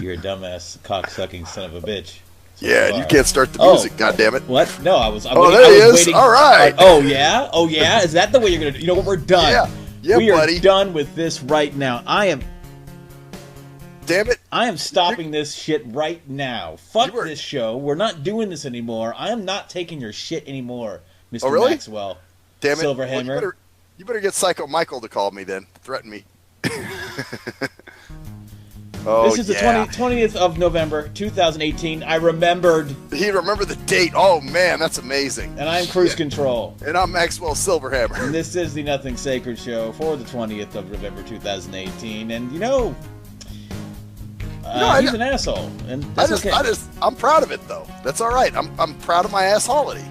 You're a dumbass, cock-sucking son of a bitch. Yeah, and you can't start the music, goddammit. What? No, I was. Oh, there he is. All right. Oh yeah. Oh yeah. Is that the way you're gonna? You know what? We're done. Yeah, we buddy. are done with this right now. I am. Damn it! I am stopping this shit right now. Fuck this show. We're not doing this anymore. I am not taking your shit anymore, Mr. Oh, really? Maxwell. Damn it! Silverhammer. Well, you better get Psycho Michael to call me then. Threaten me. This is the 20th of November, 2018. I remembered. He remembered the date. Oh, man, that's amazing. And I'm Cruise Control. And I'm Maxwell Silverhammer. And this is the Nothing Sacred Show for the 20th of November, 2018. And, he's an asshole. And that's okay. I'm proud of it, though. That's all right. I'm proud of my assholity.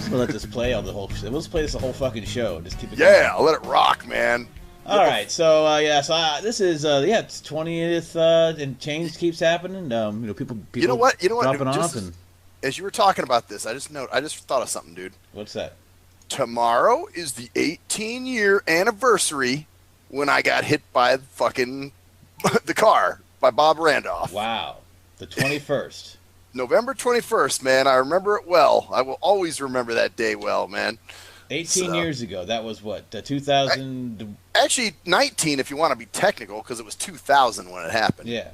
We'll let this play on the whole show. We'll just play this the whole fucking show. Just keep it going. I'll let it rock, man. All right, so this is it's 20th, and change keeps happening. People. You know what? Dropping off, and as you were talking about this, I just thought of something, dude. What's that? Tomorrow is the 18-year anniversary when I got hit by fucking the car by Bob Randolph. Wow, the 21st. November 21st, man. I remember it well. I will always remember that day well, man. 18 years ago. That was what? 2000? Actually, 19 if you want to be technical, because it was 2000 when it happened. Yeah.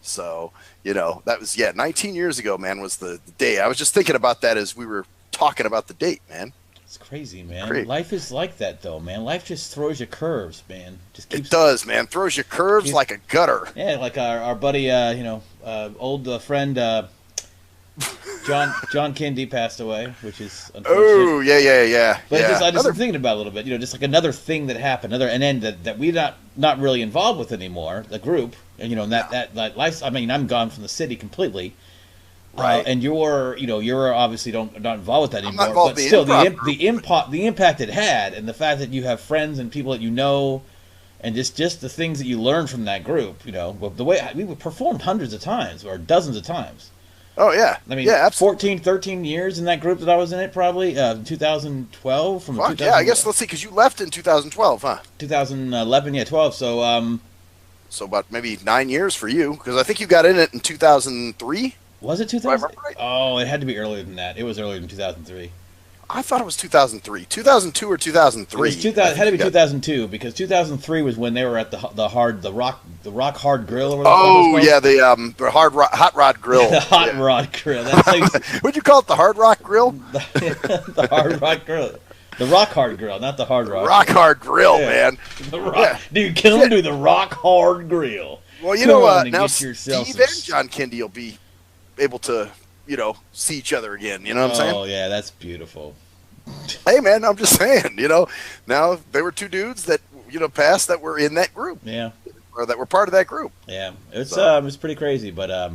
So, that was, 19 years ago, man, was the day. I was just thinking about that as we were talking about the date, man. It's crazy, man. Life is like that, though, man. Life just throws you curves, man. It does, man. Throws you curves like a gutter. Yeah, like our buddy, old friend, John Kendi passed away, which is unfortunate. Oh, yeah. But I just been thinking about it a little bit, just like another thing that happened, an end that we're not really involved with anymore, the group, and that life. I mean, I'm gone from the city completely, right? And you're obviously not involved with that anymore. But still, the impact it had, and the fact that you have friends and people that and just the things that you learn from that group, the way we performed hundreds of times or dozens of times. Oh, yeah. I mean, 14, 13 years in that group that I was in it, probably. 2012. Yeah, I guess, let's see, because you left in 2012, huh? 2011, 12. So about maybe 9 years for you, because I think you got in it in 2003. Was it 2000? Right? Oh, it had to be earlier than that. It was earlier than 2003. I thought it was 2003. 2002 or 2003. It had to be 2002, because 2003 was when they were at the rock hard grill. Or whatever the hot rod grill. The hot rod grill. That's like, what'd you call it? The hard rock grill? The hard rock grill. The rock hard grill, not the hard rock. Rock hard grill, man. Dude, kill him do the rock hard grill. Well, now Steve and John Kendi will be able to, see each other again. You know what I'm saying? Oh, yeah, that's beautiful. Hey, man, I'm just saying, now they were two dudes that, passed that were in that group. Yeah. Or that were part of that group. Yeah. It's pretty crazy, but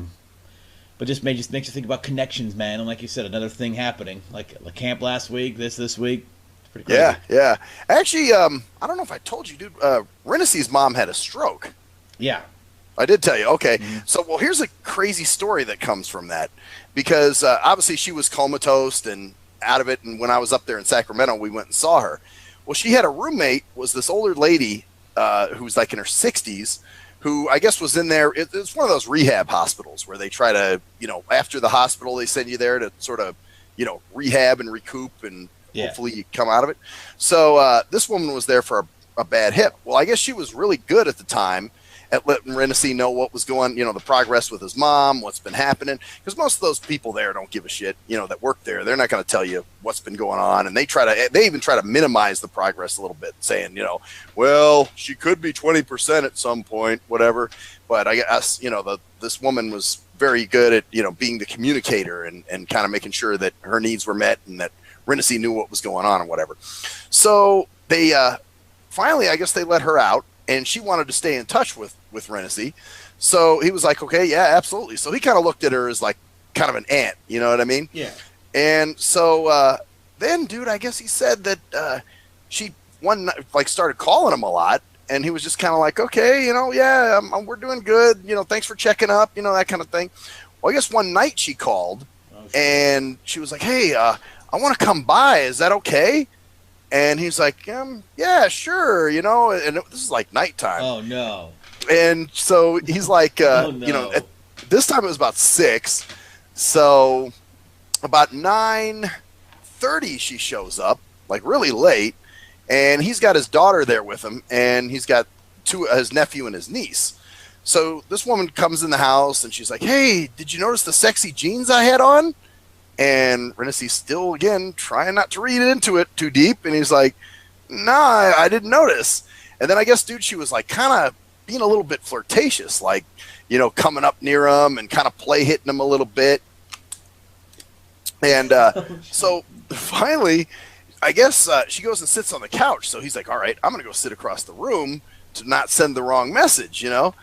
just makes you think about connections, man. And like you said, another thing happening, like camp last week, this week. It's pretty crazy. Yeah. Actually, I don't know if I told you, dude, Renas' mom had a stroke. Yeah. I did tell you. Okay. Mm-hmm. So, here's a crazy story that comes from that, because obviously she was comatose and out of it, and when I was up there in Sacramento, we went and saw her. Well, she had a roommate, was this older lady who was like in her 60s, who I guess was in there. It's one of those rehab hospitals where they try to, after the hospital, they send you there to sort of, rehab and recoup and hopefully you come out of it. So this woman was there for a bad hip. Well, I guess she was really good at the time at letting Renas know what was going, the progress with his mom, what's been happening. Because most of those people there don't give a shit, that work there. They're not going to tell you what's been going on. And they even try to minimize the progress a little bit, saying, well, she could be 20% at some point, whatever. But I guess, this woman was very good at, being the communicator and kind of making sure that her needs were met and that Renas knew what was going on and whatever. So they finally, I guess they let her out. And she wanted to stay in touch with Renas. So he was like, okay, yeah, absolutely. So he kind of looked at her as like kind of an aunt, you know what I mean? Yeah. And so then, dude, I guess he said that she one night, like, started calling him a lot. And he was just kind of like, okay, we're doing good. Thanks for checking up, that kind of thing. Well, I guess one night she called and she was like, hey, I want to come by. Is that okay? And he's like, yeah, sure, and this is like nighttime. Oh, no. And so he's like, oh, no. you know, this time it was about 6. So about 9:30 she shows up, like really late, and he's got his daughter there with him, and he's got his nephew and his niece. So this woman comes in the house and she's like, "Hey, did you notice the sexy jeans I had on?" And Renesmee's still, again, trying not to read into it too deep. And he's like, "Nah, I didn't notice." And then I guess, dude, she was like kind of being a little bit flirtatious, like, you know, coming up near him and kind of play hitting him a little bit. And so finally, I guess she goes and sits on the couch. So he's like, "All right, I'm going to go sit across the room to not send the wrong message, you know?"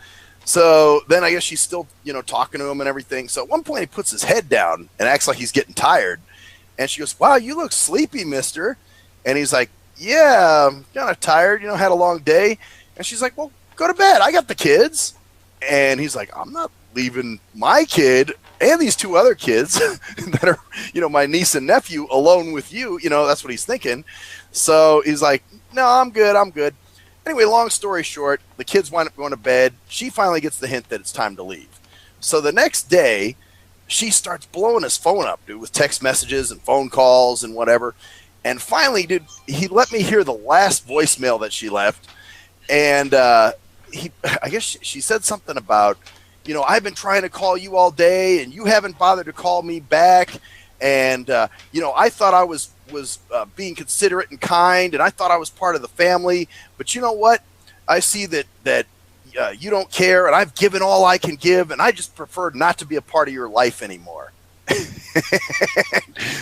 So then I guess she's still, you know, talking to him and everything. So at one point he puts his head down and acts like he's getting tired. And she goes, "Wow, you look sleepy, mister." And he's like, "Yeah, I'm kind of tired, you know, had a long day." And she's like, "Well, go to bed. I got the kids." And he's like, "I'm not leaving my kid and these 2 other kids that are, you know, my niece and nephew alone with you." You know, that's what he's thinking. So he's like, "No, I'm good. I'm good." Anyway, long story short, the kids wind up going to bed. She finally gets the hint that it's time to leave. So the next day, she starts blowing his phone up, dude, with text messages and phone calls and whatever. And finally, dude, he let me hear the last voicemail that she left. And I guess she said something about, you know, "I've been trying to call you all day and you haven't bothered to call me back. And, you know, I thought I was being considerate and kind, and I thought I was part of the family. But you know what? I see that you don't care, and I've given all I can give, and I just prefer not to be a part of your life anymore."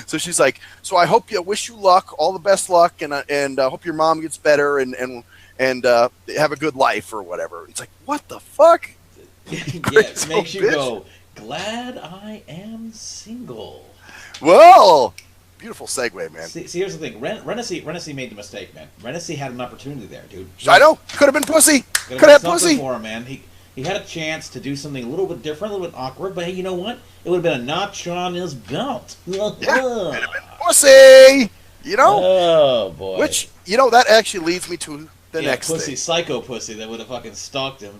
So she's like, "So I wish you luck, all the best luck, and I hope your mom gets better and have a good life," or whatever. It's like, what the fuck? Yeah, it makes you go, "Glad I am single." Well, beautiful segue, man. See, here's the thing. Renesmee made the mistake, man. Renesmee had an opportunity there, dude. I know. Could have been pussy. Could have had pussy for him, man. He had a chance to do something a little bit different, a little bit awkward, but hey, you know what? It would have been a notch on his belt. Yeah, it would have been pussy. You know? Oh, boy. Which, you know, that actually leads me to the next thing. Psycho pussy that would have fucking stalked him.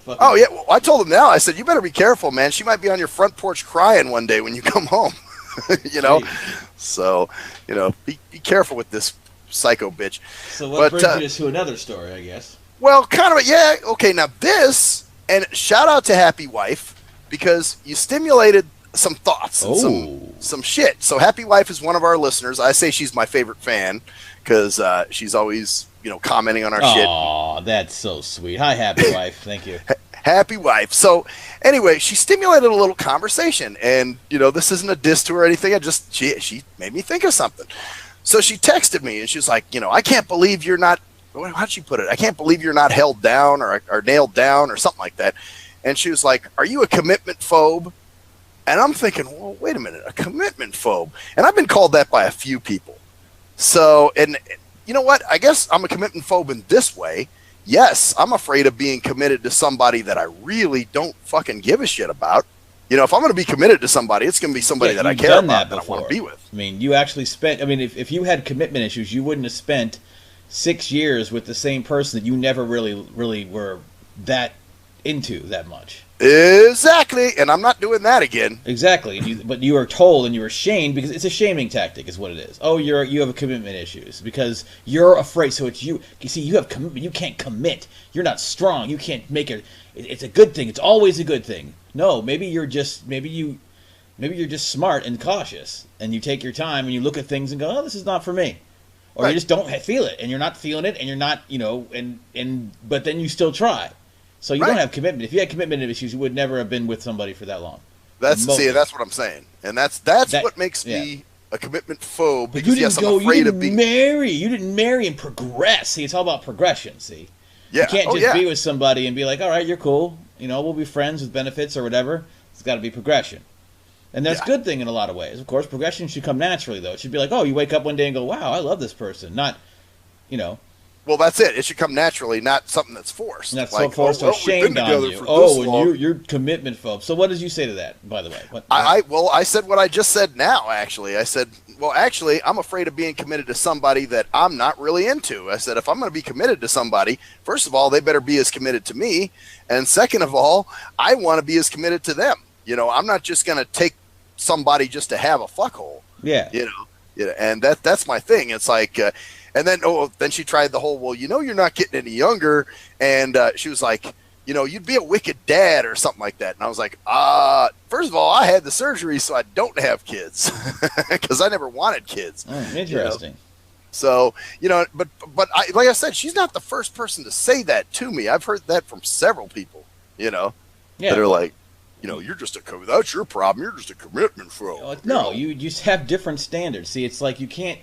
Oh, yeah. Well, I told him now. I said, "You better be careful, man. She might be on your front porch crying one day when you come home." You know? So, you know, be careful with this psycho bitch. So what brings us to another story, I guess? Well, kind of, yeah. Okay, now this, and shout out to Happy Wife, because you stimulated some thoughts and some shit. So Happy Wife is one of our listeners. I say she's my favorite fan because she's always, you know, commenting on our shit. Oh, that's so sweet. Hi, Happy Wife. Thank you. Happy Wife. So anyway, she stimulated a little conversation, and you know, this isn't a diss to her or anything. She made me think of something. So she texted me and she was like, "You know, I can't believe you're not," how'd she put it? "I can't believe you're not held down or nailed down," or something like that. And she was like, "Are you a commitment phobe?" And I'm thinking, well, wait a minute, a commitment phobe. And I've been called that by a few people. So, and you know what? I guess I'm a commitment phobe in this way. Yes, I'm afraid of being committed to somebody that I really don't fucking give a shit about. You know, if I'm going to be committed to somebody, it's going to be somebody that I care about, that I want to be with. I mean, you actually spent, I mean, if you had commitment issues, you wouldn't have spent 6 years with the same person that you never really were that into that much. Exactly, and I'm not doing that again. Exactly, but you were told and you were shamed because it's a shaming tactic, is what it is. Oh, you have a commitment issues because you're afraid. So it's you. You see, you have commitment. You can't commit. You're not strong. You can't make it. It's a good thing. It's always a good thing. No, maybe you're just smart and cautious, and you take your time and you look at things and go, "Oh, this is not for me," or you just don't feel it, and you're not feeling it, and you're not, you know, but then you still try. So you don't have commitment. If you had commitment issues, you would never have been with somebody for that long. That's what I'm saying, and that's what makes me a commitment phobe. Because yes, I'm afraid of being marry. You didn't marry and progress. See, it's all about progression. See, you can't just be with somebody and be like, "All right, you're cool. You know, we'll be friends with benefits or whatever." It's got to be progression, and that's a good thing in a lot of ways. Of course, progression should come naturally, though. It should be like, "Oh, you wake up one day and go, wow, I love this person," not, you know. Well, that's it. It should come naturally, not something that's forced. Not so forced or shamed on you. Oh, and you're commitment phobe. So what did you say to that, by the way? I said what I just said now, actually. I said, well, actually, I'm afraid of being committed to somebody that I'm not really into. I said, if I'm going to be committed to somebody, first of all, they better be as committed to me. And second of all, I want to be as committed to them. You know, I'm not just going to take somebody just to have a fuckhole. Yeah. You know, and that's my thing. It's like, and then she tried the whole, well, you know, you're not getting any younger. And she was like, you know, you'd be a wicked dad or something like that. And I was like, first of all, I had the surgery, so I don't have kids because I never wanted kids. Oh, interesting. You know? So, you know, but like I said, she's not the first person to say that to me. I've heard that from several people, you know, that are like, you know, that's your problem. You're just a commitment phobe. No, you just have different standards. See, it's like you can't.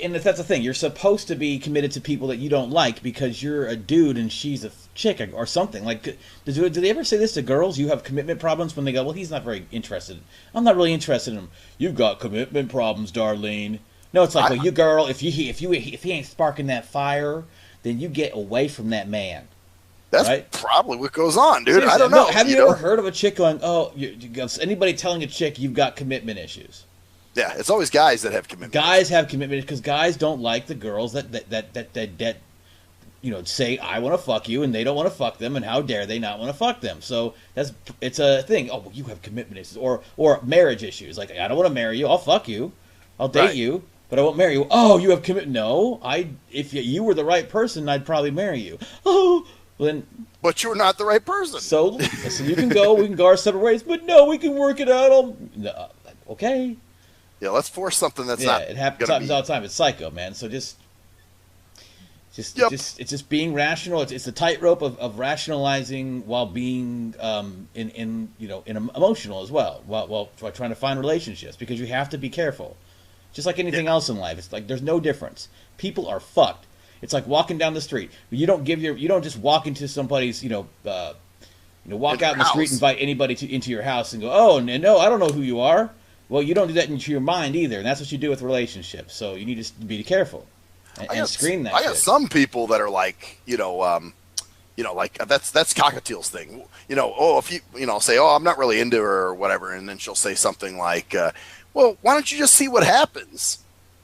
And that's the thing. You're supposed to be committed to people that you don't like because you're a dude and she's a chick or something. Like, do they ever say this to girls? You have commitment problems when they go, well, he's not very interested. I'm not really interested in him. You've got commitment problems, Darlene. No, it's like, well, you girl, if he ain't sparking that fire, then you get away from that man. That's right? Probably what goes on, dude. Seriously, I don't know. Have you ever heard of a chick going, oh, anybody telling a chick you've got commitment issues? Yeah, it's always guys that have commitment. Guys have commitment because guys don't like the girls that you know, say I want to fuck you and they don't want to fuck them, and how dare they not want to fuck them? So it's a thing. Oh, well, you have commitment issues or marriage issues. Like, I don't want to marry you. I'll fuck you. I'll date you, but I won't marry you. Oh, you have commitment. No, if you were the right person, I'd probably marry you. Oh, well, then. But you're not the right person. So you can go. We can go our separate ways. But no, we can work it out. Okay. Yeah, let's force something that's not. It happens all the time. It's psycho, man. So it's just being rational. It's the tightrope of rationalizing while being emotional as well. While trying to find relationships, because you have to be careful. Just like anything else in life, it's like there's no difference. People are fucked. It's like walking down the street. You don't just walk into somebody's walk out in the street and invite anybody into your house and go, oh, no, I don't know who you are. Well, you don't do that into your mind either, and that's what you do with relationships. So you need to be careful and screen that. I got some people that are like, like that's cockatiels thing. If you say, oh, I'm not really into her or whatever, and then she'll say something like, well, why don't you just see what happens?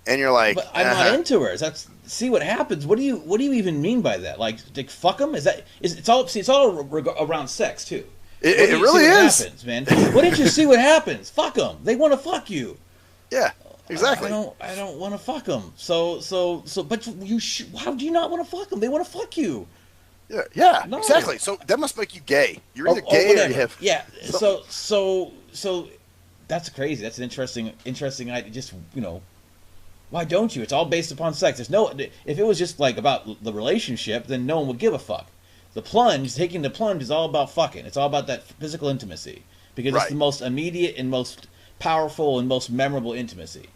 And you're like, but I'm not into her. That's see what happens. What do you even mean by that? Like fuck them? It's all around sex too. It really is. Happens, man. Why didn't you see what happens? Fuck them. They want to fuck you. Yeah, exactly. I don't want to fuck them. But how do you not want to fuck them? They want to fuck you. Yeah, no. Exactly. So that must make you gay. You're either gay or you have. Yeah. So that's crazy. That's an interesting idea. Just why don't you? It's all based upon sex. If it was just like about the relationship, then no one would give a fuck. Taking the plunge is all about fucking. It's all about that physical intimacy because it's the most immediate and most powerful and most memorable intimacy.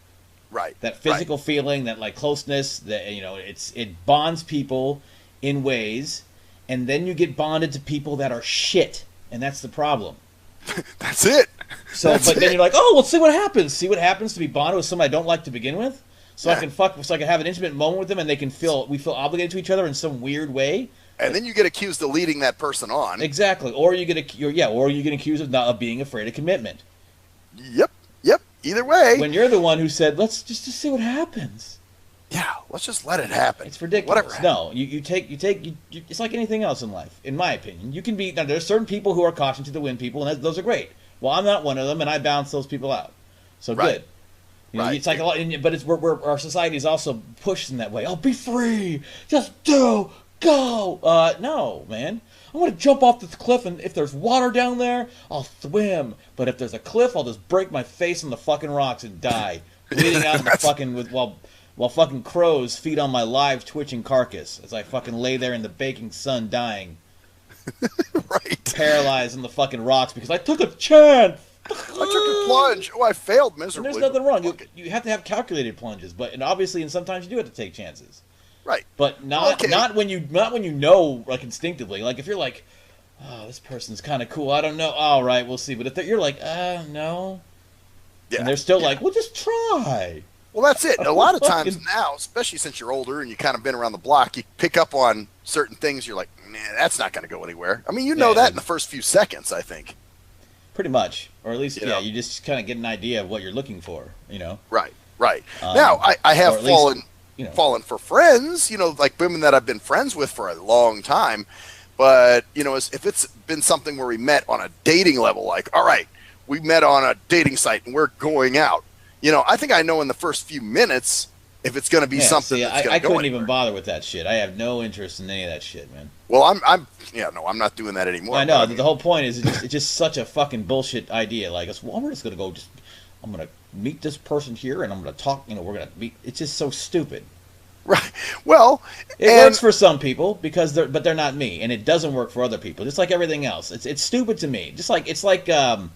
Right. That physical feeling, that like closeness, that it bonds people in ways, and then you get bonded to people that are shit, and that's the problem. That's it. Then you're like, oh, well, see what happens. See what happens to be bonded with somebody I don't like to begin with, so I can have an intimate moment with them, and we feel obligated to each other in some weird way. And then you get accused of leading that person on. Exactly, or you get accused of being afraid of commitment. Yep. Either way, when you're the one who said, "Let's just see what happens." Yeah, let's just let it happen. It's ridiculous. Whatever. No, you take. It's like anything else in life, in my opinion. You can be now. There's certain people who are caution to the wind people, and those are great. Well, I'm not one of them, and I balance those people out. So good. It's like a lot, but it's where our society is also pushed in that way. Oh, be free. Just go. No, man. I'm going to jump off this cliff, and if there's water down there, I'll swim. But if there's a cliff, I'll just break my face on the fucking rocks and die, bleeding out in the fucking while fucking crows feed on my live twitching carcass as I fucking lay there in the baking sun dying, paralyzed in the fucking rocks because I took a chance. I took a plunge. Oh, I failed miserably. And there's nothing wrong. You have to have calculated plunges, and sometimes you do have to take chances. Right. But not when you know, like, instinctively. Like, if you're like, oh, this person's kind of cool. I don't know. All right, we'll see. But if you're like, no. Yeah. And they're still like, well, just try. Well, that's it. A lot of times now, especially since you're older and you kind of been around the block, you pick up on certain things. You're like, man, that's not going to go anywhere. I mean, that in the first few seconds, I think. Pretty much, or at least, You know? you just kind of get an idea of what you're looking for, Right. Now, I have fallen for friends, like women that I've been friends with for a long time. But, if it's been something where we met on a dating level, like, all right, we met on a dating site and we're going out, I think I know in the first few minutes if it's going to be something that's going to go I couldn't anywhere. even bother with that shit. I have no interest in any of that shit, man. Well, I'm not doing that anymore. I know. The whole point is it's just such a fucking bullshit idea. Like, we're just going to go I'm going to meet this person here and I'm going to talk, we're going to meet. It's just so stupid. Right. Well, it works for some people but they're not me, and it doesn't work for other people. Just like everything else, it's stupid to me. Just like it's like going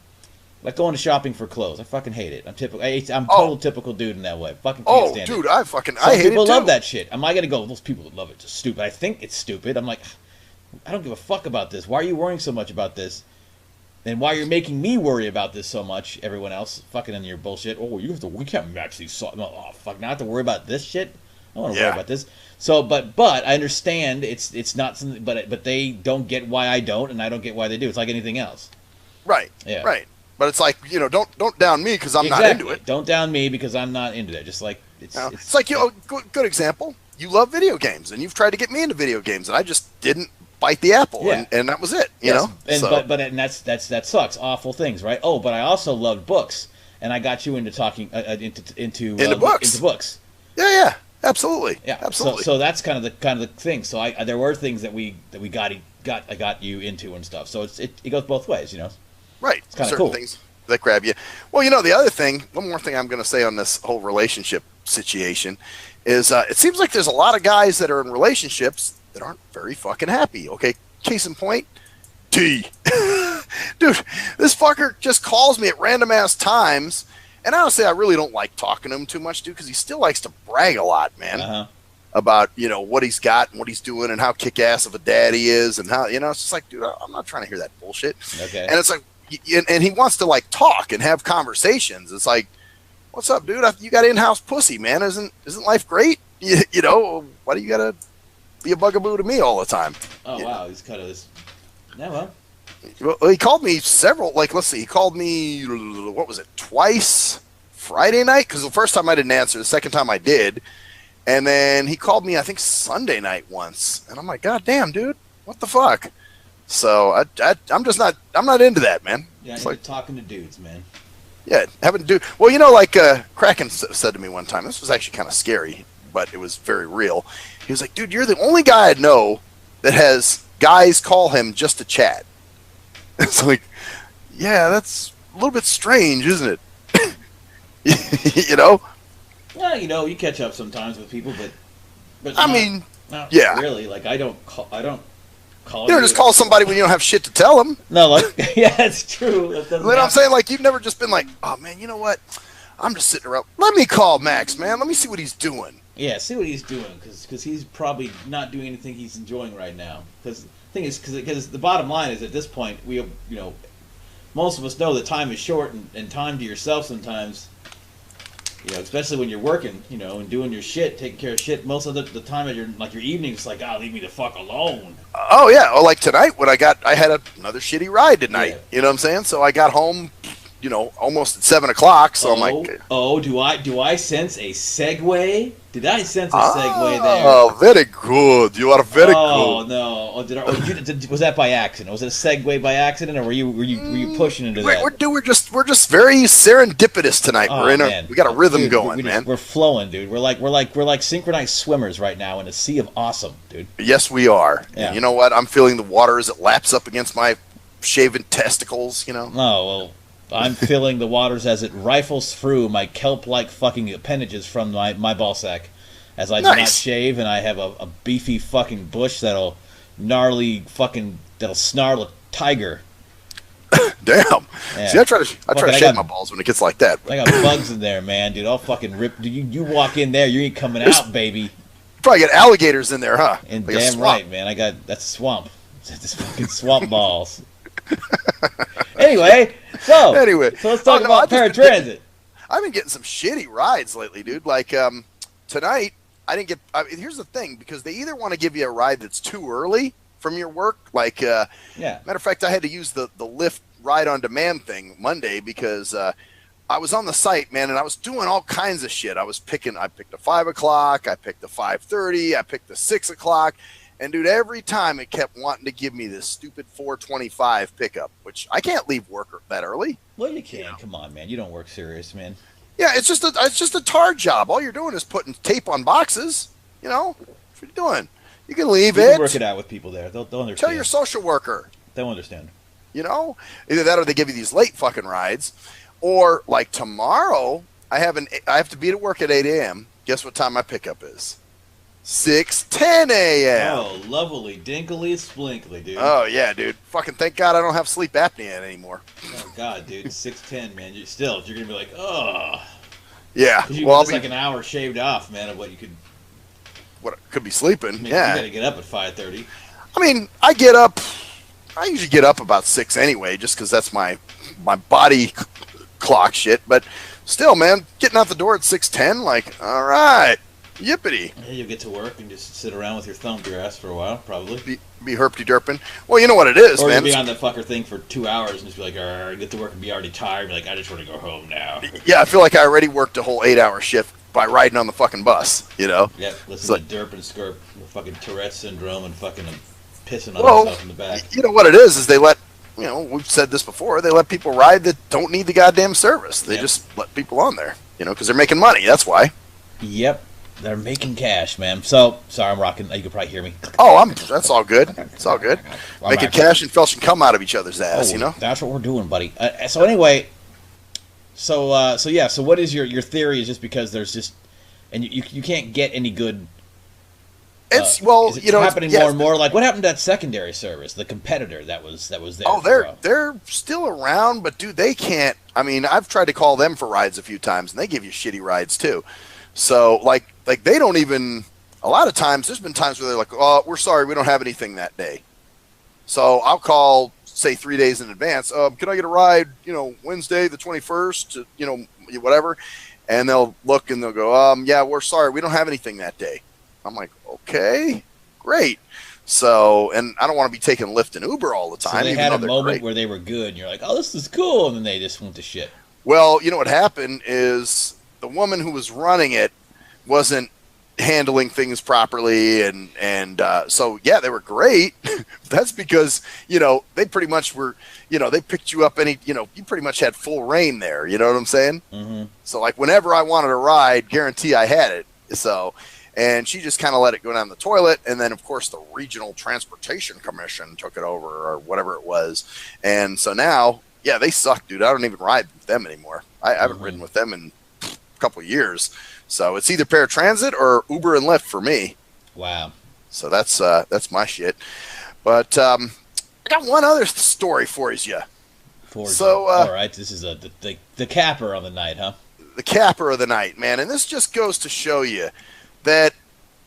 to shopping for clothes. I fucking hate it. I'm total typical dude in that way. Fucking can't stand it. Dude, I hate it too. Some people love that shit. Am I gonna go? Those people that love it just stupid. I think it's stupid. I'm like, I don't give a fuck about this. Why are you worrying so much about this? And why you're making me worry about this so much? Everyone else fucking in your bullshit. Oh, we can't match these songs. Oh fuck! Now I have to worry about this shit. I don't want to worry about this. So, but I understand it's not something. But they don't get why I don't, and I don't get why they do. It's like anything else. Right. Yeah. Right. But it's like, don't down me because I'm not into it. Don't down me because I'm not into it. Just like it's like good example. You love video games, and you've tried to get me into video games, and I just didn't bite the apple, and that was it. You know. And and that sucks. Awful things, right? Oh, but I also loved books, and I got you into talking into books. Into books. Yeah. Absolutely. Yeah. Absolutely. So that's kind of the thing. So there were things that I got you into and stuff. So it goes both ways, Right. It's kind of certain cool. things that grab you. Well, the other thing, one more thing I'm going to say on this whole relationship situation is it seems like there's a lot of guys that are in relationships that aren't very fucking happy. Okay. Case in point, T. Dude, this fucker just calls me at random ass times. And honestly, I really don't like talking to him too much, dude, because he still likes to brag a lot, man. Uh-huh. About, what he's got and what he's doing and how kick-ass of a dad he is and how, it's just like, dude, I'm not trying to hear that bullshit. Okay. And it's like, and he wants to, like, talk and have conversations. It's like, what's up, dude? You got in-house pussy, man. Isn't life great? Why do you got to be a bugaboo to me all the time? Oh, wow. He's kind of this. Yeah, well. Well, he called me he called me, what was it, twice Friday night? Because the first time I didn't answer, the second time I did. And then he called me, I think, Sunday night once. And I'm like, God damn, dude, what the fuck? So I'm not into that, man. Yeah, it's like talking to dudes, man. Yeah, having to do, well, like Kraken said to me one time, this was actually kind of scary, but it was very real. He was like, dude, you're the only guy I know that has guys call him just to chat. It's like, yeah, that's a little bit strange, isn't it? Yeah, you catch up sometimes with people, but not yeah, really. Like I don't call. You don't just call somebody when you don't have shit to tell them. No, like yeah, it's true. I'm saying, like, you've never just been like, oh man, you know what? I'm just sitting around. Let me call Max, man. Let me see what he's doing. Yeah, see what he's doing, because he's probably not doing anything he's enjoying right now. Because the thing is, because the bottom line is, at this point, we most of us know that time is short, and time to yourself sometimes. Especially when you're working, and doing your shit, taking care of shit. Most of the time at your evenings, like, leave me the fuck alone. Oh yeah, like tonight when I had another shitty ride tonight. Yeah. You know what I'm saying? So I got home, almost at 7 o'clock. So I'm like, do I sense a segue? Did I sense a segue there? Oh, very good. You are very good. Oh no! Was that by accident? Was it a segue by accident, or were you pushing into that? We're just very serendipitous tonight. Oh, we got a rhythm going, man. We're flowing, dude. We're like synchronized swimmers right now in a sea of awesome, dude. Yes, we are. Yeah. And you know what? I'm feeling the water as it laps up against my shaven testicles. Oh well. I'm feeling the waters as it rifles through my kelp-like fucking appendages from my ballsack, as I do not shave, and I have a beefy fucking bush that'll snarl a tiger. Damn. Yeah. See, I try to shave my balls when it gets like that. But. I got bugs in there, man, dude. All fucking ripped. You walk in there, you ain't coming out, baby. You probably get alligators in there, huh? And like damn right, man. That's swamp. That's fucking swamp balls. Anyway, so let's talk about paratransit. I've been getting some shitty rides lately, dude. Like tonight, I didn't get. Here's the thing, because they either want to give you a ride that's too early from your work, like matter of fact, I had to use the Lyft ride on demand thing Monday because I was on the site, man, and I was doing all kinds of shit. I picked a 5 o'clock, I picked a 5:30, I picked a 6 o'clock. And, dude, every time it kept wanting to give me this stupid 4:25 pickup, which I can't leave work that early. Well, you can. Come on, man. You don't work serious, man. Yeah, it's just a tar job. All you're doing is putting tape on boxes. You know, what are you doing? You can leave it. You can work it out with people there. They'll understand. Tell your social worker. They'll understand. You know, either that or they give you these late fucking rides, or like tomorrow I have to be at work at 8 a.m. Guess what time my pickup is? 6:10 a.m. Oh, lovely, dinkly, splinkly, dude. Oh yeah, dude. Fucking thank God I don't have sleep apnea anymore. Oh God, dude, 6:10, man. You're gonna be like, oh. Yeah. Well, it's like an hour shaved off, man, of what you could. What could be sleeping? You gotta get up at 5:30. I mean, I usually get up about 6 anyway, just because that's my body clock shit. But still, man, getting out the door at 6:10, like, all right. Yippity. Yeah, you'll get to work and just sit around with your thumb up your ass for a while, probably. Be herpy-derping. Well, you know what it is, or man. Or be on the fucker thing for 2 hours and just be like, get to work and be already tired. Be like, I just want to go home now. Yeah, I feel like I already worked a whole 8-hour shift by riding on the fucking bus, you know? Yep, listen to derp and skirp, fucking Tourette's syndrome and fucking pissing on himself in the back. You know what it is they let, you know, we've said this before, they let people ride that don't need the goddamn service. They just let people on there, you know, because they're making money, that's why. Yep. They're making cash, man. So, sorry, I'm rocking. You can probably hear me. Oh, that's all good. It's all good. Making cash and felching cum out of each other's ass, you know? That's what we're doing, buddy. So anyway, so what is your theory is just because there's just, and you can't get any good. It's, you know, happening more and more. Like, what happened to that secondary service, the competitor that was there? Oh, they're still around, but dude, they can't. I mean, I've tried to call them for rides a few times, and they give you shitty rides too. So, like they don't even. A lot of times, there's been times where they're like, "Oh, we're sorry, we don't have anything that day." So I'll call, say, 3 days in advance. Can I get a ride? You know, Wednesday the 21st. You know, whatever. And they'll look and they'll go, yeah, we're sorry, we don't have anything that day. I'm like, okay, great. So, and I don't want to be taking Lyft and Uber all the time. So they had a moment where they were good, and you're like, oh, this is cool, and then they just went to shit. Well, you know what happened is the woman who was running it wasn't handling things properly, and so yeah, they were great. That's because, you know, they pretty much were, you know, they picked you up you pretty much had full reign there. You know what I'm saying? Mm-hmm. So like whenever I wanted a ride, guarantee I had it. So. And she just kind of let it go down the toilet. And then, of course, the Regional Transportation Commission took it over or whatever it was. And so now, yeah, they suck, dude. I don't even ride with them anymore. I haven't ridden with them in a couple of years. So it's either paratransit or Uber and Lyft for me. Wow. So that's my shit. But I got one other story for you. All right, this is the capper on the night, huh? The capper of the night, man. And this just goes to show you that,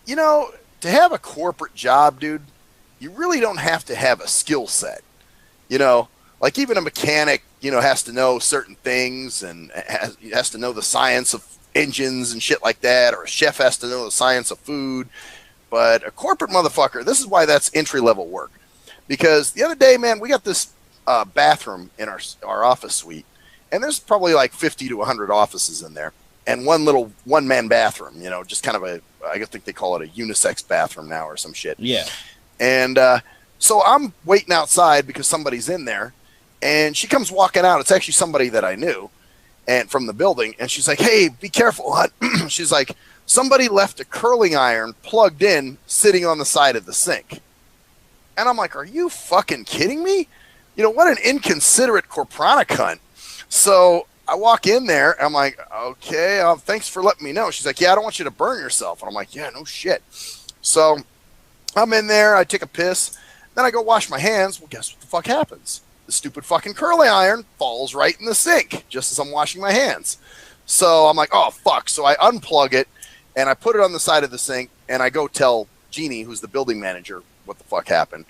you know, to have a corporate job, dude, you really don't have to have a skill set. You know, like even a mechanic, you know, has to know certain things and has to know the science of engines and shit like that, or a chef has to know the science of food. But a corporate motherfucker, this is why that's entry-level work. Because the other day, man, we got this bathroom in our office suite, and there's probably like 50 to 100 offices in there. And one little one-man bathroom, you know, just kind of I think they call it a unisex bathroom now or some shit. Yeah. And so I'm waiting outside because somebody's in there, and she comes walking out. It's actually somebody that I knew and from the building, and she's like, hey, be careful, hon. She's like, somebody left a curling iron plugged in sitting on the side of the sink. And I'm like, are you fucking kidding me? You know, what an inconsiderate Corprana cunt. So I walk in there, and I'm like, okay, thanks for letting me know. She's like, yeah, I don't want you to burn yourself. And I'm like, yeah, no shit. So I'm in there, I take a piss, then I go wash my hands. Well, guess what the fuck happens? The stupid fucking curling iron falls right in the sink just as I'm washing my hands. So I'm like, oh, fuck. So I unplug it, and I put it on the side of the sink, and I go tell Jeannie, who's the building manager, what the fuck happened.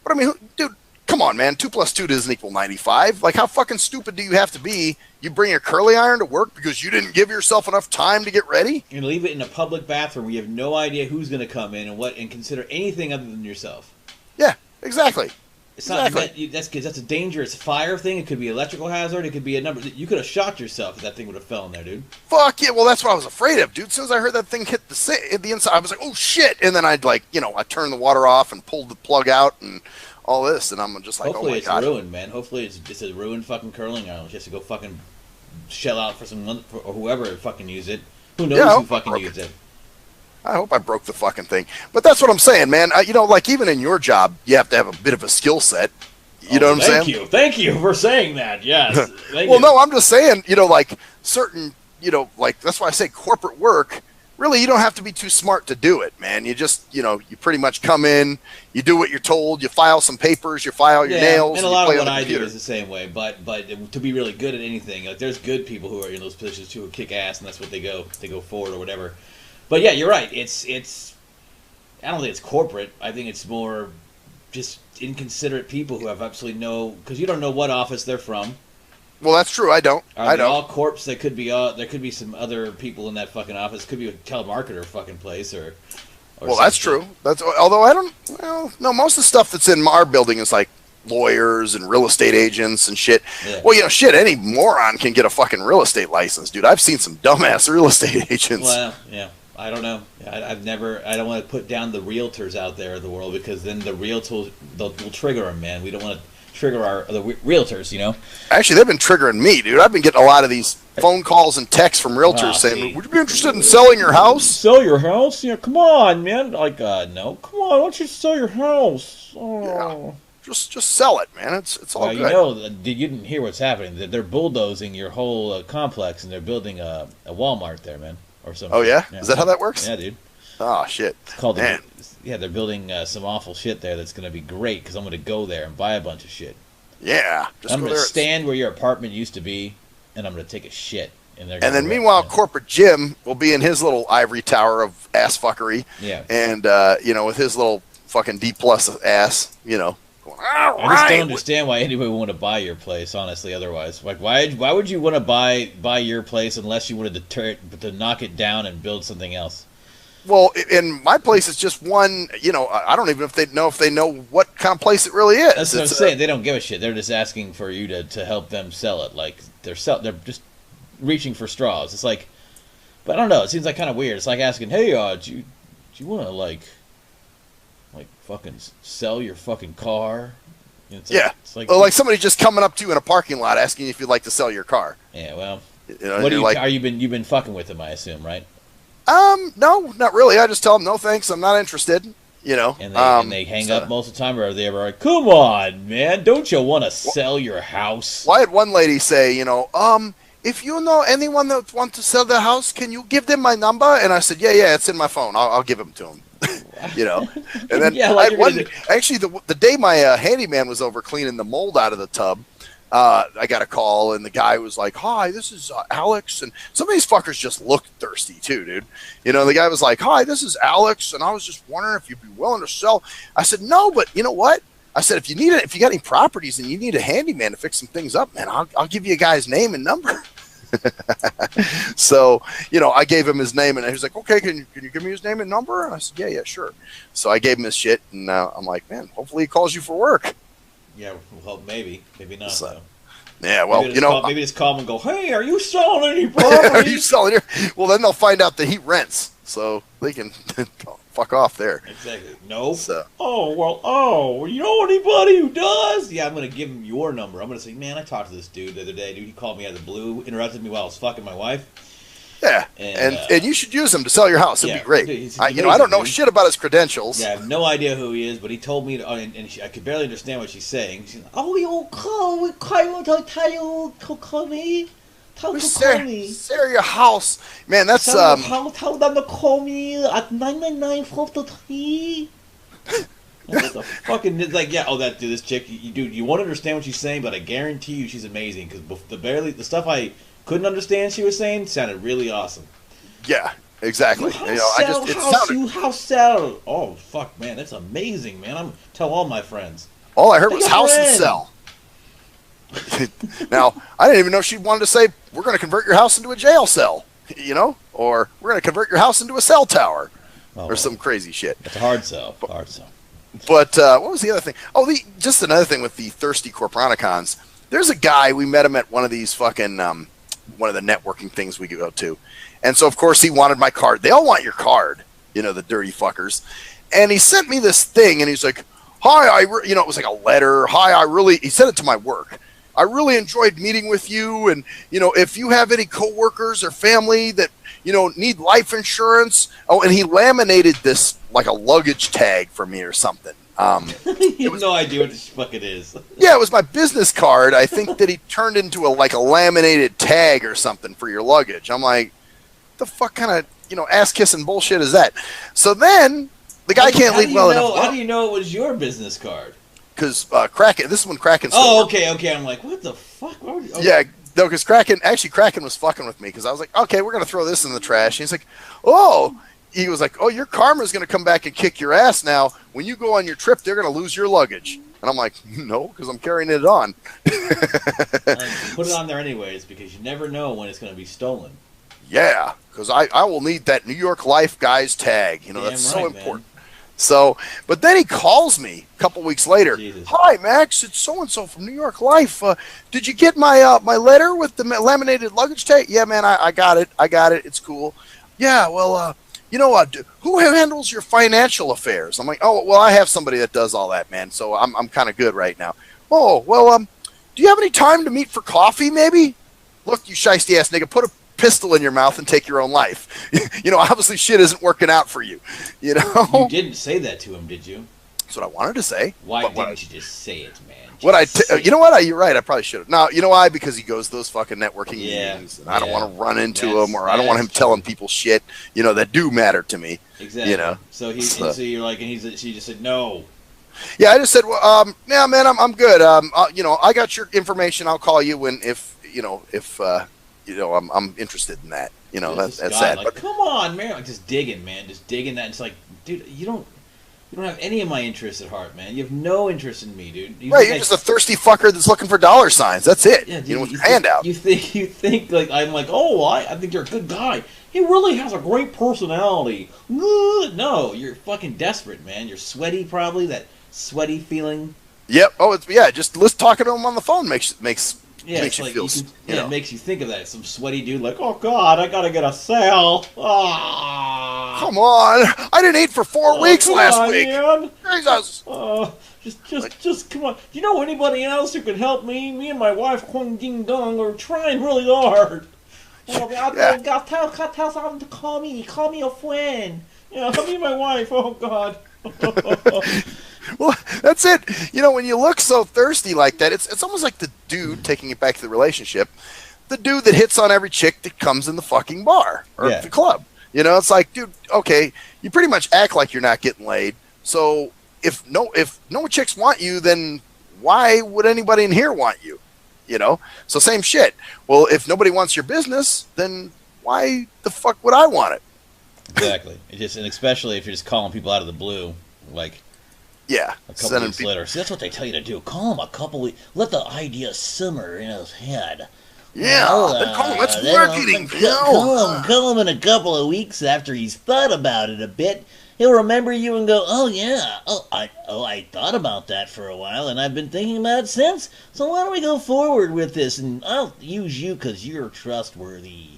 But I mean, dude, come on, man. 2 plus 2 doesn't equal 95. Like, how fucking stupid do you have to be? You bring your curling iron to work because you didn't give yourself enough time to get ready? You leave it in a public bathroom where you have no idea who's going to come in and consider anything other than yourself. Yeah, exactly. It's not that's because that's a dangerous fire thing. It could be electrical hazard. It could be a number. You could have shot yourself if that thing would have fell in there, dude. Fuck yeah! Well, that's what I was afraid of, dude. As soon as I heard that thing hit the inside, I was like, oh shit! And then I'd like, I turned the water off and pulled the plug out and all this, and I'm just like, hopefully oh my god. Hopefully it's ruined, man. Hopefully it's just a ruined fucking curling iron. Just to go fucking shell out for or whoever fucking used it. Who knows who fucking used it? I hope I broke the fucking thing. But that's what I'm saying, man. Like even in your job, you have to have a bit of a skill set. You know what I'm saying? Thank you for saying that. Yes. Well, no, I'm just saying, like certain, like that's why I say corporate work. Really, you don't have to be too smart to do it, man. You just, you pretty much come in, you do what you're told, you file some papers, you file your nails. And a lot of what I do is the same way. But to be really good at anything, like there's good people who are in those positions who kick ass, and that's what they go forward or whatever. But yeah, you're right. It's I don't think it's corporate. I think it's more just inconsiderate people who have absolutely because you don't know what office they're from. Well, that's true. I don't. Are they all corps? There could be some other people in that fucking office. Could be a telemarketer fucking place or well, that's true. Although I don't. Well, no, most of the stuff that's in our building is like lawyers and real estate agents and shit. Yeah. Well, shit. Any moron can get a fucking real estate license, dude. I've seen some dumbass real estate agents. Well, yeah. I don't know. I don't want to put down the realtors out there in the world because then the realtors will trigger them, man. We don't want to trigger the realtors, Actually, they've been triggering me, dude. I've been getting a lot of these phone calls and texts from realtors saying, "Would you be interested in selling your house?" Sell your house? Yeah, come on, man. Like, no, come on. Why don't you sell your house? Oh. Yeah. Just sell it, man. It's all good. You didn't hear what's happening. They're bulldozing your whole complex, and they're building a Walmart there, man. Or something. Oh yeah? Is that how that works? Yeah, dude. Oh shit. It's called they're building some awful shit there that's going to be great because I'm going to go there and buy a bunch of shit. Yeah. I'm going to stand where your apartment used to be, and I'm going to take a shit. And then meanwhile, corporate Jim will be in his little ivory tower of ass fuckery. Yeah. And with his little fucking D+ ass, going, I just don't understand why anybody would want to buy your place, honestly, otherwise. Like, why would you want to buy your place unless you wanted to knock it down and build something else? Well, in my place, it's just one, I don't even know if they know what kind of place it really is. That's what I'm saying. They don't give a shit. They're just asking for you to help them sell it. Like, they're just reaching for straws. It's like, but I don't know. It seems like kind of weird. It's like asking, hey, do you want to, like fucking sell your fucking car? It's like somebody just coming up to you in a parking lot asking if you'd like to sell your car. Yeah, well, you've been fucking with them, I assume, right? No, not really. I just tell them no, thanks. I'm not interested. And they hang up most of the time, or are they ever like, come on, man, don't you want to sell your house? Well, I had one lady say, if you know anyone that wants to sell their house, can you give them my number? And I said, yeah, it's in my phone. I'll give them to them. And then actually the day my handyman was over cleaning the mold out of the tub, I got a call and the guy was like, "Hi, this is Alex." And some of these fuckers just looked thirsty too, dude. The guy was like, "Hi, this is Alex, and I was just wondering if you'd be willing to sell." I said, "No, but you know what?" I said, if you got any properties and you need a handyman to fix some things up, man, I'll give you a guy's name and number. So, I gave him his name and he was like, okay, can you give me his name and number? And I said, yeah, sure. So I gave him his shit and I'm like, man, hopefully he calls you for work. Yeah, well, maybe not. So. Yeah, well, maybe just call him and go, hey, are you selling any property? Are you selling here? Well, then they'll find out that he rents, so they can fuck off there. Exactly. No. So. You know anybody who does? Yeah, I'm going to give him your number. I'm going to say, man, I talked to this dude the other day. Dude, he called me out of the blue, interrupted me while I was fucking my wife. Yeah, and you should use him to sell your house. It'd be great. Dude, I don't know shit about his credentials. Yeah, I have no idea who he is, but he told me, I could barely understand what she's saying. She's like, oh, you call me. Call me. Sell your house. Man, that's... Tell them to call me at 999-43. What the fucking... It's like, yeah, this chick, you won't understand what she's saying, but I guarantee you she's amazing, because the stuff I couldn't understand she was saying sounded really awesome. Yeah, exactly. House sell. Oh, fuck, man, that's amazing, man. I'm tell all my friends. All I heard was house and sell. Now, I didn't even know she wanted to say, we're going to convert your house into a jail cell, or we're going to convert your house into a cell tower, or some crazy shit. It's a hard sell. But what was the other thing? Oh, just another thing with the thirsty Corporaticons. There's a guy, we met him at one of these fucking, one of the networking things we go to. And so, of course, he wanted my card. They all want your card, you know, the dirty fuckers. And he sent me this thing, and he's like, hi, you know, it was like a letter. Hi, he sent it to my work. I really enjoyed meeting with you. And, you know, if you have any coworkers or family that, you know, need life insurance. Oh, and he laminated this like a luggage tag for me or something. You have no idea what this fuck it is. Yeah, it was my business card. I think that he turned into a laminated tag or something for your luggage. I'm like, the fuck kind of, you know, ass kissing bullshit is that? So then the guy can't leave well enough. How do you know it was your business card? Because Kraken, this is when Kraken still worked. Okay. I'm like, what the fuck? Yeah, no, because Kraken was fucking with me because I was like, okay, we're going to throw this in the trash. And he's like, he was like, your karma's going to come back and kick your ass now. When you go on your trip, they're going to lose your luggage. And I'm like, no, because I'm carrying it on. Put it on there anyways because you never know when it's going to be stolen. Yeah, because I will need that New York Life guy's tag. You know, that's so important. Man. So, but then he calls me a couple weeks later. Jesus. Hi, Max, it's so-and-so from New York Life. Did you get my my letter with the laminated luggage tag? Yeah, man, I got it. It's cool. Yeah, well, you know, who handles your financial affairs? I'm like, oh, well, I have somebody that does all that, man. So I'm kind of good right now. Oh, well, do you have any time to meet for coffee, maybe? Look, you shiesty ass nigga, put a pistol in your mouth and take your own life. You know, obviously shit isn't working out for you. You know, you didn't say that to him, did you? That's what I wanted to say. Why didn't you just say it, man? You know what? You're right. I probably should have. No, you know why? Because he goes to those fucking networking meetings, and I don't want to run into him, or I don't want him telling people shit, you know, that do matter to me. Exactly. You know. So you're like, and she just said no. Yeah, I just said, well, yeah, man, I'm good. You know, I got your information. I'll call you if I'm interested in that. You know, that's sad. Like, come on, man. Like, just digging that. It's like, dude, you don't have any of my interests at heart, man. You have no interest in me, dude. You're just a thirsty fucker that's looking for dollar signs. That's it. Yeah, dude, you know, with your hand out. You think like I'm like, I think you're a good guy. He really has a great personality. No, you're fucking desperate, man. You're sweaty, probably that sweaty feeling. Yep. Oh, just talking to him on the phone makes you feel. It makes you think of that. Some sweaty dude like, oh God, I gotta get a sale. Ah. Come on, I didn't eat for 4 weeks last week. Man. Jesus. Just come on. Do you know anybody else who can help me? Me and my wife, Huang Ding Dong, are trying really hard. Tell someone to call me a friend. Yeah, call me my wife. Oh God. Well, that's it. You know, when you look so thirsty like that, it's almost like the dude, taking it back to the relationship, the dude that hits on every chick that comes in the fucking bar or the club. You know, it's like, dude, okay, you pretty much act like you're not getting laid. So if no chicks want you, then why would anybody in here want you? You know? So same shit. Well, if nobody wants your business, then why the fuck would I want it? Exactly. And especially if you're just calling people out of the blue, like a couple weeks later. See, that's what they tell you to do. Call him a couple weeks. Let the idea simmer in his head. Yeah, that's marketing. Call him in a couple of weeks after he's thought about it a bit. He'll remember you and go, oh yeah, I thought about that for a while, and I've been thinking about it since. So why don't we go forward with this, and I'll use you because you're trustworthy.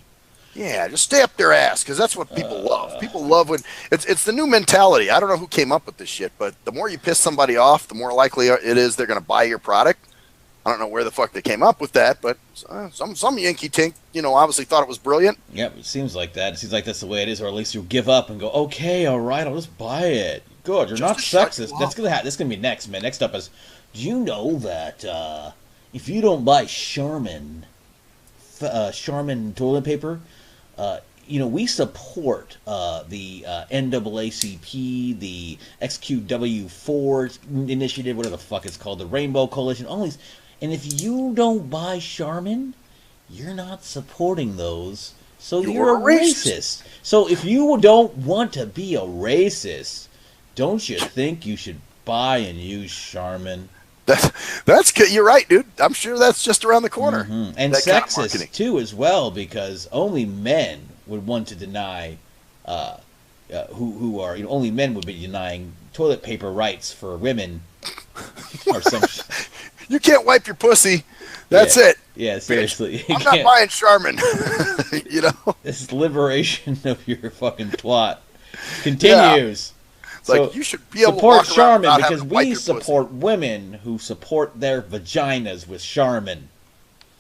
Yeah, just stay up their ass, because that's what people love. People love when it's the new mentality. I don't know who came up with this shit, but the more you piss somebody off, the more likely it is they're going to buy your product. I don't know where the fuck they came up with that, but some Yankee tink, you know, obviously thought it was brilliant. Yep, it seems like that. It seems like that's the way it is, or at least you'll give up and go, okay, all right, I'll just buy it. Good, you're not sexist. That's gonna be next, man. Next up is, do you know that if you don't buy Charmin toilet paper, you know, we support the NAACP, the XQW4 initiative, whatever the fuck it's called, the Rainbow Coalition, all these. And if you don't buy Charmin, you're not supporting those, so you're a racist. So if you don't want to be a racist, don't you think you should buy and use Charmin? That's good. You're right, dude. I'm sure that's just around the corner. Mm-hmm. And sexist too, as well, because only men would want to deny who are only men would be denying toilet paper rights for women, or some. You can't wipe your pussy. That's it. Yeah, seriously. I'm not buying Charmin. This liberation of your fucking twat continues. Yeah. It's like you should be able to support walk Charmin because we support women who support their vaginas with Charmin.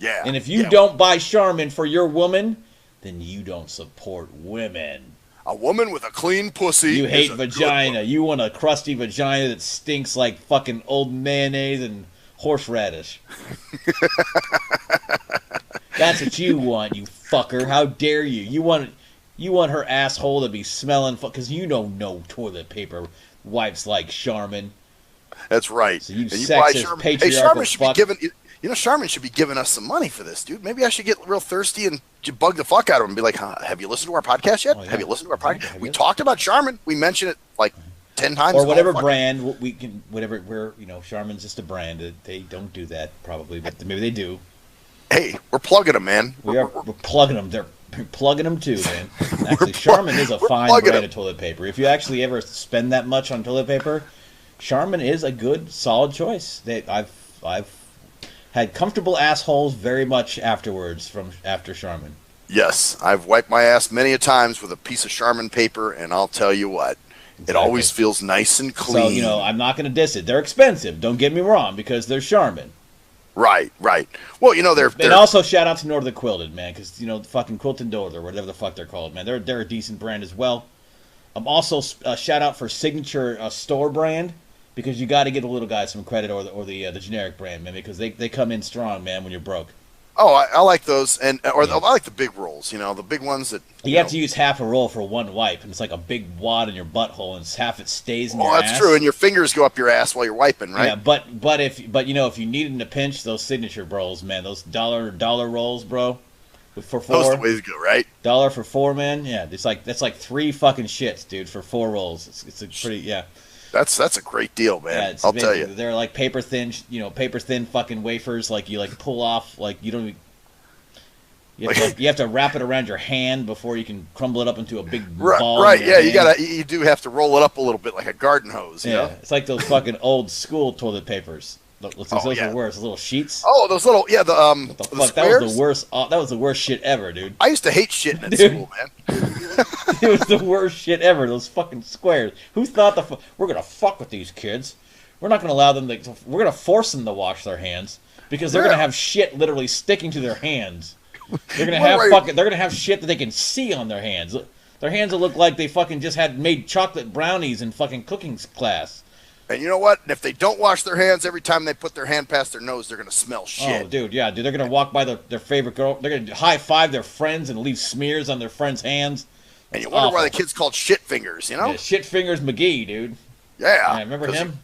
Yeah. And if you don't buy Charmin for your woman, then you don't support women. A woman with a clean pussy. You hate vagina. You want a crusty vagina that stinks like fucking old mayonnaise and horseradish. That's what you want, you fucker. How dare you? You want her asshole to be smelling because you don't know toilet paper wipes like Charmin. That's right. So you sexist patriarchal Charmin should fuck. be giving. Charmin should be giving us some money for this, dude. Maybe I should get real thirsty and bug the fuck out of him and be like, have you listened to our podcast yet? Have you listened to our podcast? We talked about Charmin. We mentioned it like 10 times. Or whatever brand we can, whatever we're, Charmin's just a brand. They don't do that probably, but maybe they do. Hey, we're plugging them, man. We're plugging them. They're plugging them too, man. Actually, Charmin is a fine brand of toilet paper. If you actually ever spend that much on toilet paper, Charmin is a good, solid choice. I've had comfortable assholes very much after Charmin. Yes, I've wiped my ass many a times with a piece of Charmin paper, and I'll tell you what, it always feels nice and clean. So, I'm not going to diss it. They're expensive, don't get me wrong, because they're Charmin. Right. Well, they're... And also shout out to Northern Quilted, man, because, fucking Quilted Northern, whatever the fuck they're called, man. They're a decent brand as well. Also, shout out for Signature Store brand, because you got to give the little guys some credit, or the generic brand, man, because they come in strong, man, when you're broke. Oh, I like those, I like the big rolls, the big ones that... You have to use half a roll for one wipe, and it's like a big wad in your butthole, and half it stays in your ass. Oh, that's true, and your fingers go up your ass while you're wiping, right? Yeah, but if you need in a pinch, those Signature rolls, man, those dollar rolls, bro, for $4. Those are the ways to go, right? $1 for $4, man. Yeah, that's like 3 fucking shits, dude, for 4 rolls. It's a pretty That's a great deal, man. Yeah, I'll tell you. They're like paper thin fucking wafers. Like you pull off, like you don't. You have to wrap it around your hand before you can crumble it up into a big ball. Right, yeah, you do have to roll it up a little bit like a garden hose. Yeah, it's like those fucking old school toilet papers. Those are worse. Those little sheets. Oh, those little What the fuck? That was the worst. That was the worst shit ever, dude. I used to hate shitting at school, man. It was the worst shit ever. Those fucking squares. Who thought we're gonna fuck with these kids? We're not gonna allow them to. We're gonna force them to wash their hands because they're gonna have shit literally sticking to their hands. They're gonna have They're gonna have shit that they can see on their hands. Their hands will look like they fucking just made chocolate brownies in fucking cooking class. And you know what? If they don't wash their hands every time they put their hand past their nose, they're gonna smell shit. Oh, dude, yeah, dude. They're gonna walk by their favorite girl. They're gonna high five their friends and leave smears on their friends' hands. And you wonder why the kid's called Shit Fingers, Yeah, Shit Fingers McGee, dude. Yeah, remember him?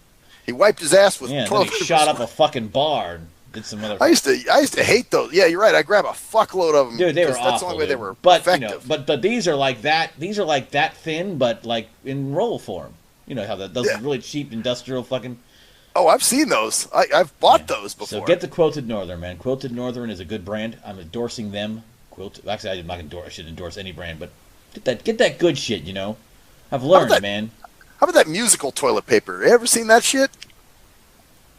He wiped his ass with toilet paper. He shot up a fucking bar and did some other. I used to hate those. Yeah, you're right. I grab a fuckload of them. Dude, they were awful. That's the only way they were effective. But these are like that. These are like that thin, but like in roll form. You know how those really cheap industrial fucking. Oh, I've seen those. I've bought those before. So get the Quilted Northern, man. Quilted Northern is a good brand. I'm endorsing them. Actually, I should endorse any brand, but get that good shit. I've learned, man. How about that musical toilet paper? You ever seen that shit?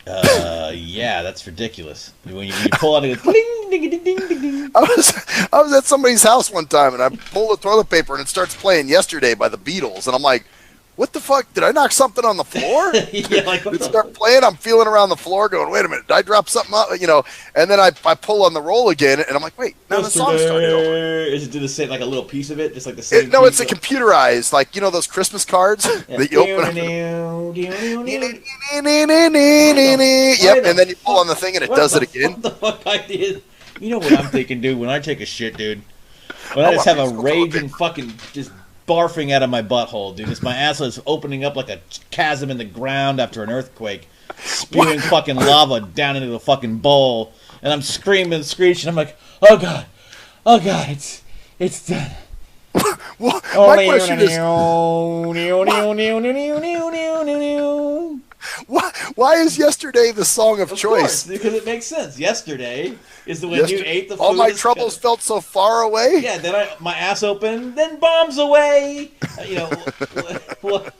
Yeah, that's ridiculous. When you pull out, it goes ding, ding, ding, ding, ding, ding. I was at somebody's house one time, and I pulled the toilet paper, and it starts playing "Yesterday" by the Beatles, and I'm like, what the fuck? Did I knock something on the floor? It start playing. I'm feeling around the floor going, wait a minute, did I drop something out? And then I pull on the roll again, and I'm like, wait, now the song started over. Is it do the same, like a little piece of it? Just like the same? No, it's a computerized, like, those Christmas cards that you open up. Yep, and then you pull on the thing, and it does it again. What the fuck I did? You know what I'm thinking, dude? When I take a shit, dude. When I just have a raging fucking just barfing out of my butthole, dude. My asshole is opening up like a chasm in the ground after an earthquake, spewing fucking lava down into the fucking bowl, and I'm screaming and screeching. I'm like, oh god, it's done. Well, my question is, Why is yesterday the song of choice? Course, because it makes sense. Yesterday is the when you ate the food. All my troubles felt so far away. Yeah, then my ass open, then bombs away. What?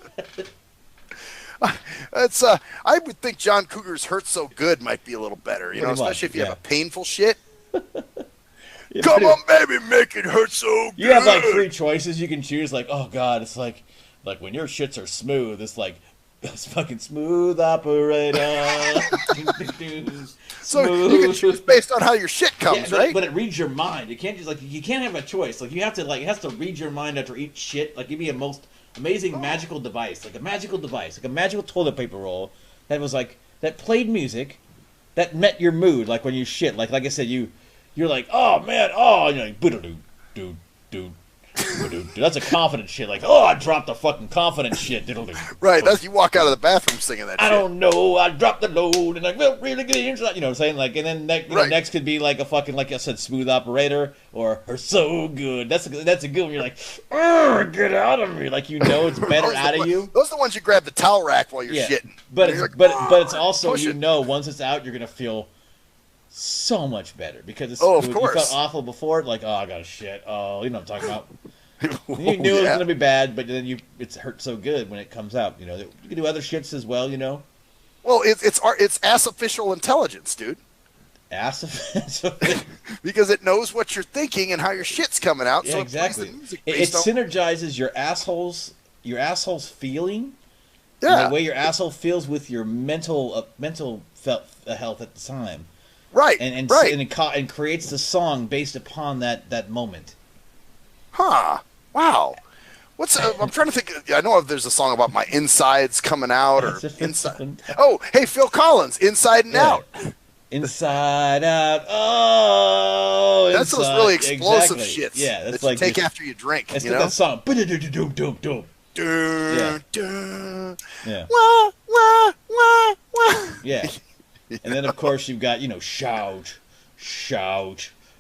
That's I would think John Cougar's "Hurt So Good" might be a little better, especially if you have a painful shit. Come on, baby, make it hurt so good. You have like 3 choices you can choose. Like, oh god, it's like when your shits are smooth, it's like it's fucking smooth operator. So you can choose based on how your shit comes, right? But it reads your mind. You can't just you can't have a choice. Like you have to it has to read your mind after each shit. Like give me a most amazing magical device, like a magical toilet paper roll that played music that met your mood, like when you shit. Like I said, you're like, oh man, oh, and you're like, do. That's a confident shit. Like, oh, I dropped the fucking confident shit. Right, that's you walk out of the bathroom singing that shit. I don't know, I dropped the load and I felt really good. You know what I'm saying? Like, and then next could be like a fucking, like I said, smooth operator or her so good. That's a good one. You're like, get out of me. Like, it's better out of you. Those are the ones you grab the towel rack while you're shitting. But it's also, once it's out, you're going to feel so much better because of course. You felt awful before, like, oh, I got to shit. Oh, you know what I'm talking about. You knew it was going to be bad, but then it's hurt so good when it comes out. You can do other shits as well. Well, it's artificial intelligence, dude. Because it knows what you're thinking and how your shit's coming out. Yeah, so exactly. It synergizes your asshole's feeling. Yeah. And the way your asshole feels with your mental health at the time. Right. And creates the song based upon that moment. Huh. Wow. I'm trying to think. I know there's a song about my insides coming out or inside. Oh, hey, Phil Collins, Inside and Out. Inside out. Oh, that's those really explosive shits. Yeah, that's that you take after you drink. That's that song. Yeah. Wah, wah, wah, wah. Yeah. And then of course you've got shout,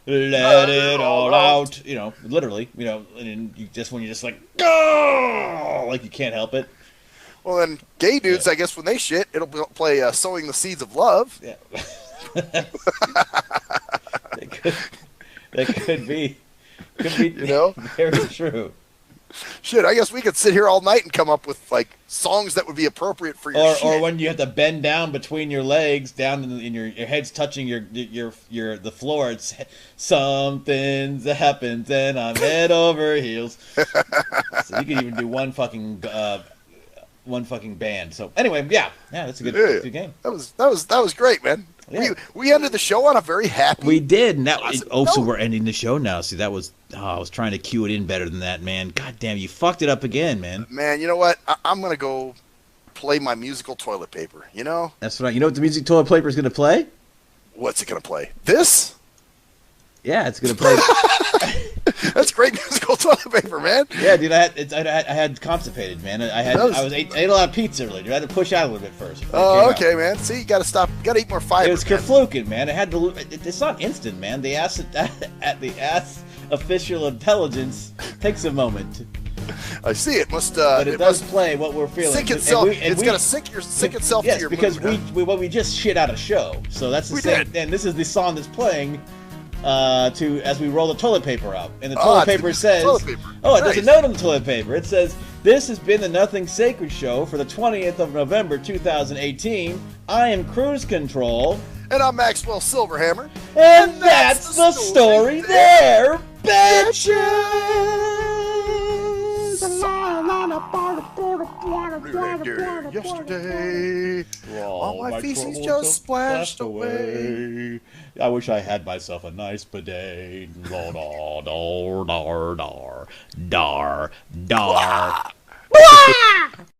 let it all out. Literally. And when you're just like, go, like you can't help it. Well, then gay dudes, I guess when they shit, it'll play "Sowing the Seeds of Love." Yeah. That could be very true. Shit, I guess we could sit here all night and come up with like songs that would be appropriate for your shit. Or when you have to bend down between your legs, down in your head's touching the floor. It's something's happens and I'm head over heels. So you could even do one fucking band. So anyway, yeah, that's a good game. That was great, man. Yeah. We ended the show on a very happy. We did. So we're ending the show now. See, I was trying to cue it in better than that, man. God damn, you fucked it up again, man. Man, you know what? I'm gonna go play my musical toilet paper. That's right. You know what the music toilet paper is gonna play? What's it gonna play? This? Yeah, it's gonna play. That's great musical toilet paper, man. Yeah, dude, I had constipated, man. I ate a lot of pizza earlier. I had to push out a little bit first. Oh, okay, man. See, you gotta stop. You gotta eat more fiber. It was kerfluken, man. It's not instant, man. The ass official intelligence takes a moment. I see. It must. But it does play what we're feeling. Sync itself. It's gonna sync itself to your mood. Yes, because we just shit out a show, so that's the same. And this is the song that's playing. As we roll the toilet paper out. And the toilet paper says, it there's a note on the toilet paper. It says, this has been the Nothing Sacred Show for the 20th of November, 2018. I am Cruise Control. And I'm Maxwell Silverhammer. And that's the story there, bitches! Yesterday, all my feces just splashed away. I wish I had myself a nice bidet. Dar, dar, dar, dar, dar.